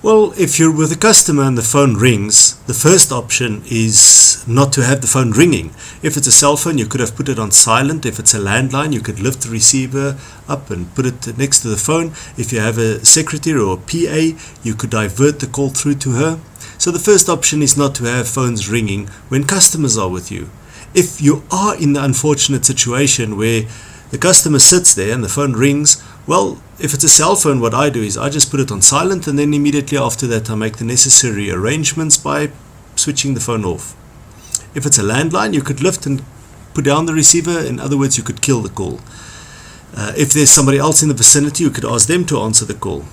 Well, if you're with a customer and the phone rings, the first option is not to have the phone ringing. If it's a cell phone, you could have put it on silent. If it's a landline, you could lift the receiver up and put it next to the phone. If you have a secretary or a PA, you could divert the call through to her. So the first option is not to have phones ringing when customers are with you. If you are in the unfortunate situation where the customer sits there and the phone rings, well, if it's a cell phone, what I do is I just put it on silent, and then immediately after that I make the necessary arrangements by switching the phone off. If it's a landline, you could lift and put down the receiver. In other words, you could kill the call. If there's somebody else in the vicinity, you could ask them to answer the call.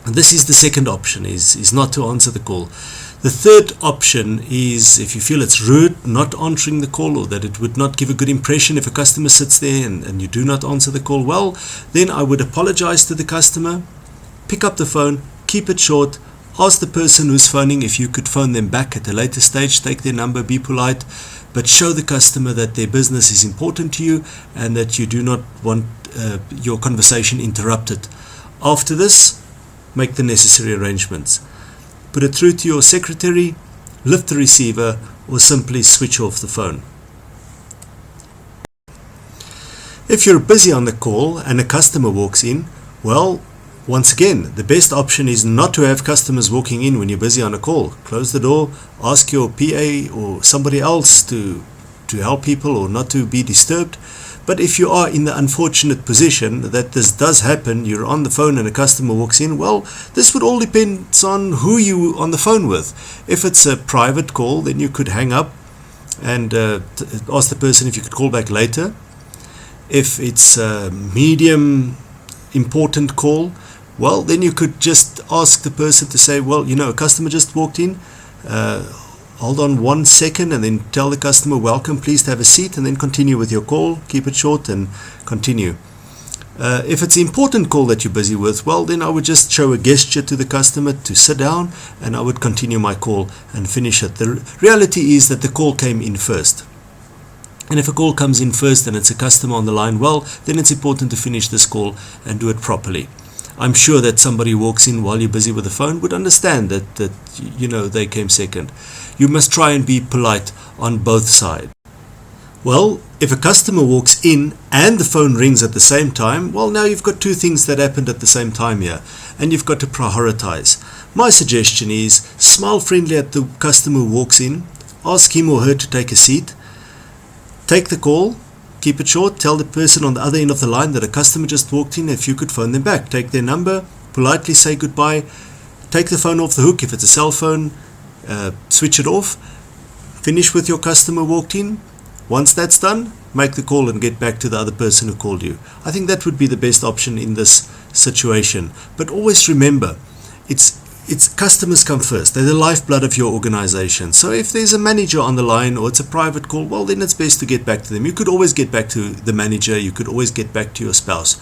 And this is the second option, is not to answer the call. The third option is, if you feel it's rude not answering the call, or that it would not give a good impression if a customer sits there and you do not answer the call, well, then I would apologize to the customer, pick up the phone, keep it short, ask the person who's phoning if you could phone them back at a later stage, take their number, be polite, but show the customer that their business is important to you and that you do not want your conversation interrupted. After this, make the necessary arrangements. Put it through to your secretary, lift the receiver, or simply switch off the phone. If you're busy on the call and a customer walks in, well, once again, the best option is not to have customers walking in when you're busy on a call. Close the door, ask your PA or somebody else to help people or not to be disturbed. But if you are in the unfortunate position that this does happen, you're on the phone and a customer walks in, well, this would all depend on who you on the phone with. If it's a private call, then you could hang up and ask the person if you could call back later. If it's a medium important call, well, then you could just ask the person to say, well, a customer just walked in, hold on 1 second, and then tell the customer, welcome, please have a seat, and then continue with your call. Keep it short and continue. If it's an important call that you're busy with, well, then I would just show a gesture to the customer to sit down, and I would continue my call and finish it. The reality is that the call came in first. And if a call comes in first and it's a customer on the line, well, then it's important to finish this call and do it properly. I'm sure that somebody who walks in while you're busy with the phone would understand that they came second. You must try and be polite on both sides. Well, if a customer walks in and the phone rings at the same time, well, now you've got two things that happened at the same time here, and you've got to prioritize. My suggestion is smile friendly at the customer who walks in, ask him or her to take a seat, take the call, keep it short, tell the person on the other end of the line that a customer just walked in, if you could phone them back. Take their number, politely say goodbye, take the phone off the hook if it's a cell phone, switch it off, finish with your customer walked in. Once that's done, make the call and get back to the other person who called you. I think that would be the best option in this situation. But always remember, it's customers come first. They're the lifeblood of your organization. So if there's a manager on the line or it's a private call, well, then it's best to get back to them. You could always get back to the manager. You could always get back to your spouse.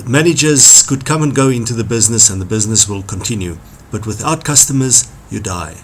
Managers could come and go into the business and the business will continue. But without customers, you die.